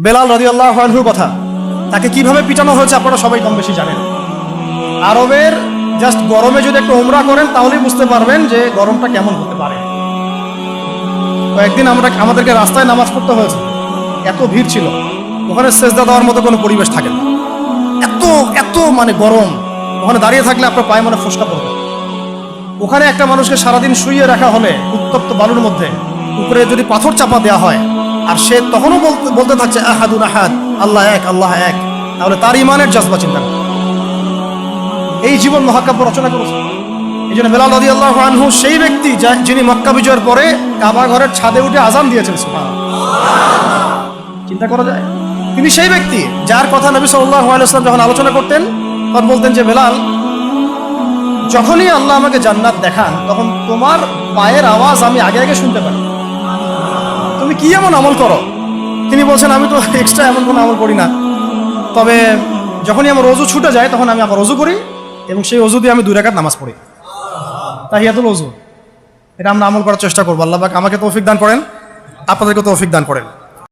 বেলাল রাদিয়াল্লাহু আনহুর কথা, তাকে কিভাবে পিটানো হয়েছে আপনারা সবাই কম বেশি জানেন। আরবের জাস্ট গরমে যদি একটু উমরা করেন তাহলেই বুঝতে পারবেন যে গরমটা কেমন হতে পারে। তো একদিন আমাদেরকে রাস্তায় নামাজ পড়তে হয়েছে, এত ভিড় ছিল, ওখানে সেজদা দেওয়ার মতো কোনো পরিবেশ থাকে না, এত এত মানে গরম, ওখানে দাঁড়িয়ে থাকলে আপনার পায়ে মনে ফোসকা পড়বে। ওখানে একটা মানুষকে সারাদিন শুইয়ে রাখা হলে উত্তপ্ত বালুর মধ্যে, উপরে যদি পাথর চাপা দেওয়া হয় আর সে তখনও বলতে থাকছে আহাদুন আহাদ, আল্লাহ এক আল্লাহ এক, তাহলে তার ইমানের জজবা চিন্তা করুন। এই জীবন মহাকাব্য রচনা করেছে। এই জন্য বেলাল রাদিয়াল্লাহু আনহু সেই ব্যক্তি যিনি মক্কা বিজয়ের পরে কাবা ঘরের ছাদে উঠে আজান দিয়েছেন। চিন্তা করা যায়, তিনি সেই ব্যক্তি যার কথা নবী সাল্লাল্লাহু আলাইহি ওয়াসাল্লাম যখন আলোচনা করতেন তখন বলতেন যে বেলাল, যখনই আল্লাহ আমাকে জান্নাত দেখান তখন তোমার পায়ের আওয়াজ আমি আগে আগে শুনতে পাই। তুমি কি এমন আমল করো? তিনি বলছেন, আমি তো এক্সট্রা এমন কোনো আমল করি না, তবে যখনই আমার ওযু ছুটে যায় তখন আমি আবার ওযু করি এবং সেই ওযু দিয়ে আমি 2 রাকাত নামাজ পড়ি, তাহিয়াতুল ওযু। এটা আমরা আমল করার চেষ্টা করবো। আল্লাহ পাক আমাকে তৌফিক দান করেন, আপনাদেরকে তৌফিক দান করেন।